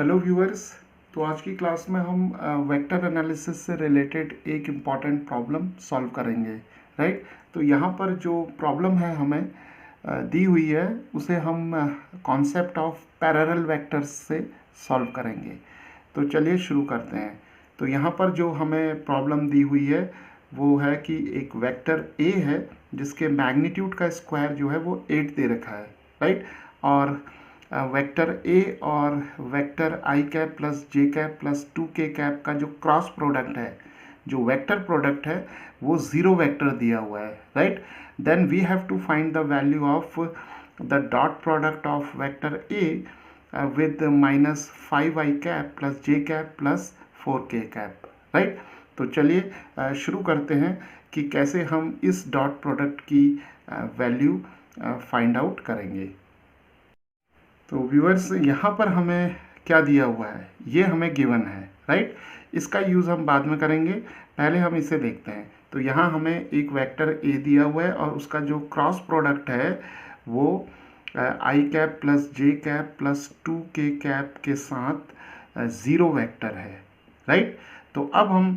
Hello viewers. तो आज की क्लास में हम वेक्टर एनालिसिस से रिलेटेड एक इम्पॉर्टेंट प्रॉब्लम सॉल्व करेंगे। राइट। तो यहाँ पर जो प्रॉब्लम है हमें दी हुई है उसे हम कॉन्सेप्ट ऑफ पैरेलल वेक्टर्स से सॉल्व करेंगे। तो चलिए शुरू करते हैं। तो यहाँ पर जो हमें प्रॉब्लम दी हुई है वो है कि एक वेक्टर ए है जिसके मैग्नीट्यूड का स्क्वायर जो है वो 8 दे रखा है। राइट। और वेक्टर ए और वेक्टर आई cap plus J cap plus 2k cap का जो क्रॉस प्रोडक्ट है, जो वेक्टर प्रोडक्ट है, वो ज़ीरो वेक्टर दिया हुआ है। Right. Then we have to find the value of the dot product of vector A with -5i cap plus J cap plus 4k cap. Right. तो चलिए शुरू करते हैं कि कैसे हम इस डॉट प्रोडक्ट की वैल्यू फाइंड आउट करेंगे। तो व्यूअर्स, यहाँ पर हमें क्या दिया हुआ है, ये हमें गिवन है। राइट। इसका यूज़ हम बाद में करेंगे, पहले हम इसे देखते हैं। तो यहाँ हमें एक वेक्टर ए दिया हुआ है और उसका जो क्रॉस प्रोडक्ट है वो आई cap plus J cap plus 2k cap के साथ ज़ीरो वेक्टर है। राइट। तो अब हम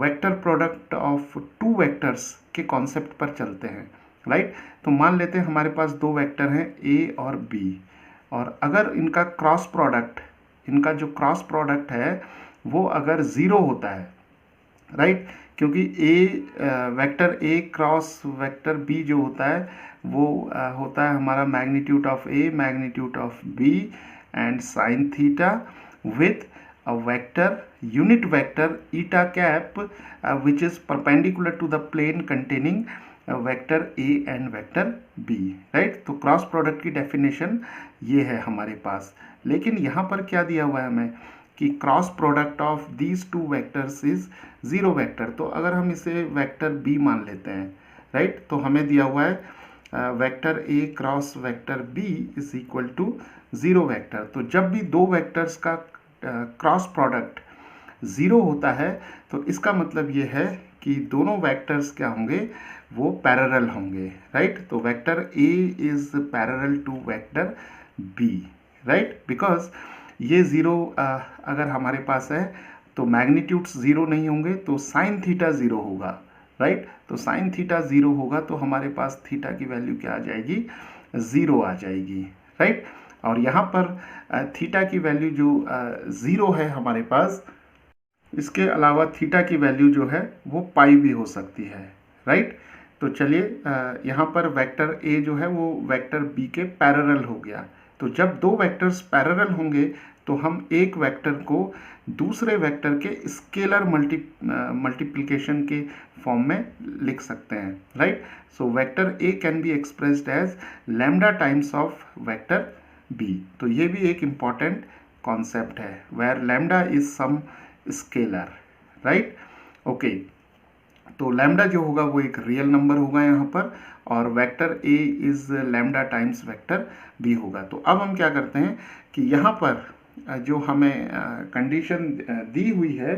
vector product of two vectors के कॉन्सेप्ट पर चलते हैं। राइट। तो मान लेते हैं हमारे पास दो वेक्टर हैं ए और बी, और अगर इनका क्रॉस प्रोडक्ट, इनका जो क्रॉस प्रोडक्ट है वो अगर ज़ीरो होता है। राइट। क्योंकि vector A cross vector B जो होता है वो होता है हमारा magnitude of A magnitude of B and sine theta with a vector unit vector eta cap which is perpendicular to the plane containing vector A and vector B. Right. तो cross product की definition ये है हमारे पास। लेकिन यहाँ पर क्या दिया हुआ है हमें कि cross product of these two vectors is zero vector. तो अगर हम इसे वेक्टर बी मान लेते हैं, राइट, तो हमें दिया हुआ है vector A cross vector B is equal to zero vector. तो जब भी दो वेक्टर्स का क्रॉस प्रोडक्ट ज़ीरो होता है तो इसका मतलब ये है कि दोनों वेक्टर्स क्या होंगे, वो पैरेलल होंगे। राइट। तो vector A is parallel to vector B. Right. Because ये ज़ीरो अगर हमारे पास है तो मैग्नीट्यूड्स ज़ीरो नहीं होंगे तो साइन थीटा ज़ीरो होगा। राइट। तो साइन थीटा ज़ीरो होगा तो हमारे पास थीटा की वैल्यू क्या आ जाएगी, ज़ीरो आ जाएगी। राइट। और यहाँ पर थीटा की वैल्यू जो ज़ीरो है हमारे पास, इसके अलावा थीटा की वैल्यू जो है वो पाई भी हो सकती है। राइट। तो चलिए यहाँ पर वेक्टर ए जो है वो वेक्टर बी के पैरेलल हो गया। तो जब दो वेक्टर्स पैरेलल होंगे तो हम एक वेक्टर को दूसरे वेक्टर के स्केलर मल्टीप्लिकेशन के फॉर्म में लिख सकते हैं। Right. So vector A can be expressed as lambda times of vector B. तो ये भी एक इम्पॉर्टेंट कॉन्सेप्ट है, where lambda is some scalar. Right. Okay. तो लैम्डा जो होगा वो एक रियल नंबर होगा यहाँ पर, और vector A is lambda times vector B होगा। तो अब हम क्या करते हैं कि यहाँ पर जो हमें कंडीशन दी हुई है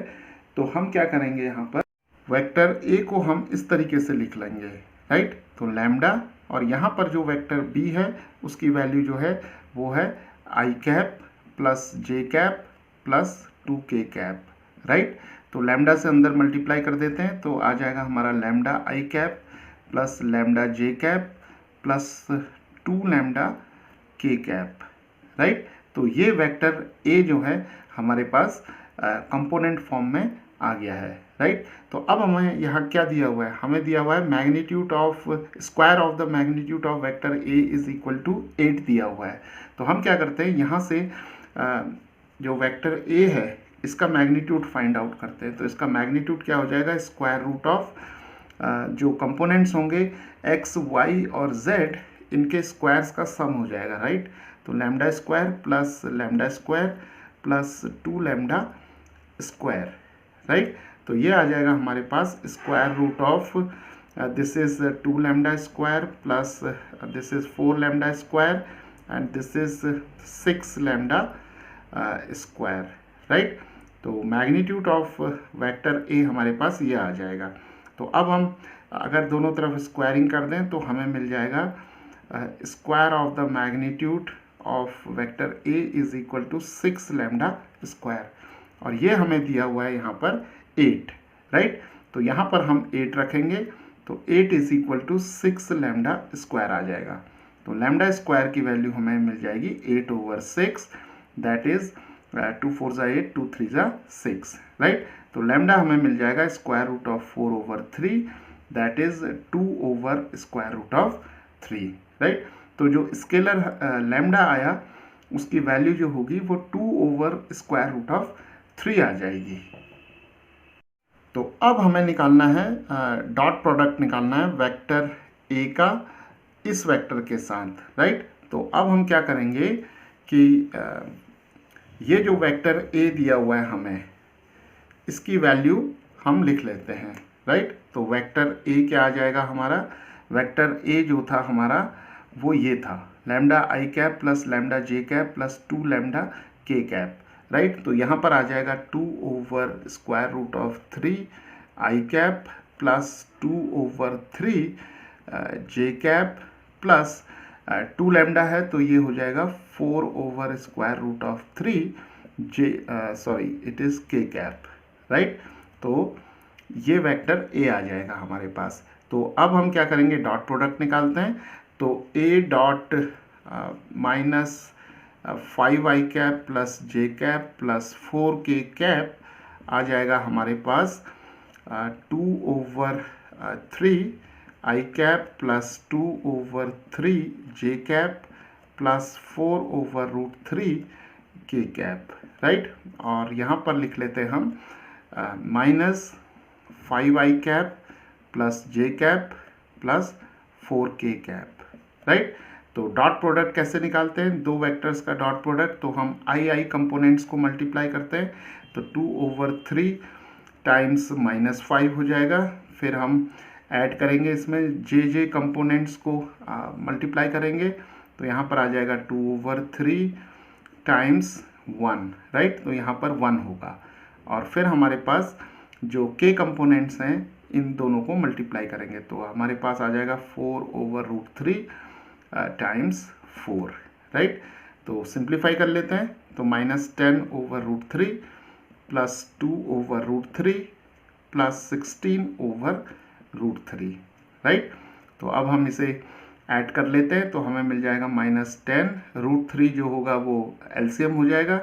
तो हम क्या करेंगे, यहाँ पर वेक्टर ए को हम इस तरीके से लिख लेंगे। राइट। तो लैम्डा, और यहाँ पर जो वेक्टर बी है उसकी वैल्यू जो है वो है I cap plus J cap plus 2k cap. Right. तो लैम्डा से अंदर मल्टीप्लाई कर देते हैं तो आ जाएगा हमारा लैम्डा आई कैप प्लस लैम्डा जे कैप प्लस 2 लैम्डा के कैप। राइट। तो ये वेक्टर ए जो है हमारे पास कंपोनेंट फॉर्म में आ गया है। राइट। तो अब हमें यहाँ क्या दिया हुआ है, हमें दिया हुआ है magnitude of square of the magnitude of vector A is equal to 8 दिया हुआ है। तो हम क्या करते हैं, यहाँ से जो वेक्टर ए है इसका मैग्नीट्यूड फाइंड आउट करते हैं। तो इसका मैग्नीट्यूड क्या हो जाएगा, स्क्वायर रूट ऑफ जो कंपोनेंट्स होंगे एक्स वाई और जेड, इनके स्क्वायर्स का सम हो जाएगा। राइट। तो lambda square plus 2 lambda square. Right. तो ये आ जाएगा हमारे पास square root of this is 2 lambda square plus this is 4 lambda square and this is 6 lambda square. Right. तो मैग्नीट्यूड ऑफ वेक्टर ए हमारे पास ये आ जाएगा। तो अब हम अगर दोनों तरफ स्क्वायरिंग कर दें तो हमें मिल जाएगा square of the magnitude of vector A is equal to 6 lambda square, और ये हमें दिया हुआ है यहाँ पर 8, राइट। तो यहाँ पर हम 8 रखेंगे तो 8 is equal to 6 lambda square आ जाएगा। तो लैम्डा स्क्वायर की वैल्यू हमें मिल जाएगी 8/6, दैट इज 2 4 ज़ा 8, 2 3 ज़ा 6, राइट। तो लैम्डा हमें मिल जाएगा square root of 4/3, that is 2/√3, right. तो जो स्केलर लैम्डा आया उसकी वैल्यू जो होगी वो 2/√3 आ जाएगी। तो अब हमें निकालना है डॉट प्रोडक्ट निकालना है वेक्टर ए का इस वेक्टर के साथ, राइट। तो अब हम क्या करेंगे कि ये जो वेक्टर ए दिया हुआ है हमें, इसकी वैल्यू हम लिख लेते हैं, राइट। तो वेक्टर ए क्या आ जाएगा हमारा, वेक्टर ए जो था हमारा वो ये था लैम्डा आई कैप प्लस लैम्डा जे कैप प्लस 2 लैम्डा के कैप, राइट। तो यहाँ पर आ जाएगा 2/√3 आई कैप प्लस 2/3 जे कैप प्लस 2 लैम्डा है तो ये हो जाएगा 4/√3 इट इज़ के कैप, राइट। तो ये वेक्टर ए आ जाएगा हमारे पास। तो अब हम क्या करेंगे, डॉट प्रोडक्ट निकालते हैं। तो ए डॉट माइनस 5 आई cap plus J cap plus 4 के कैप आ जाएगा हमारे पास 2/3 आई कैप प्लस 2/3 जे कैप प्लस 4/√3 के कैप, राइट। और यहाँ पर लिख लेते हैं हम -5 आई cap plus J cap plus 4 के कैप, राइट। तो डॉट प्रोडक्ट कैसे निकालते हैं, दो वेक्टर्स का डॉट प्रोडक्ट, तो हम आई कंपोनेंट्स को मल्टीप्लाई करते हैं तो 2/3 टाइम्स -5 हो जाएगा। फिर हम ऐड करेंगे इसमें जे कंपोनेंट्स को मल्टीप्लाई करेंगे तो यहाँ पर आ जाएगा 2/3 टाइम्स 1, राइट। तो यहाँ पर 1 होगा। और फिर हमारे पास जो के कंपोनेंट्स हैं इन दोनों को मल्टीप्लाई करेंगे तो हमारे पास आ जाएगा 4/√3 टाइम्स 4, राइट। तो सिंप्लीफाई कर लेते हैं तो -10/√3 प्लस 2/√3 प्लस 16/√3, राइट। तो अब हम इसे ऐड कर लेते हैं तो हमें मिल जाएगा -10√3 जो होगा वो एलसीएम हो जाएगा,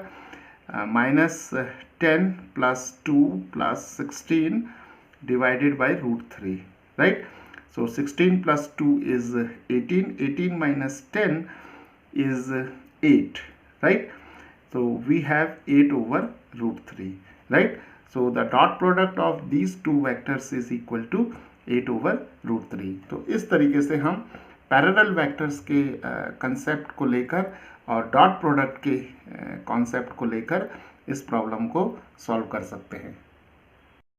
-10 plus 2 plus 16 divided by √3, right. So 16 plus 2 is 18, 18 minus 10 is 8, right. So we have 8/√3, right. So the dot product of these two vectors is equal to 8/√3. तो इस तरीके से हम पैरेलल वेक्टर्स के कंसेप्ट को लेकर और डॉट प्रोडक्ट के कॉन्सेप्ट को लेकर इस प्रॉब्लम को सॉल्व कर सकते हैं।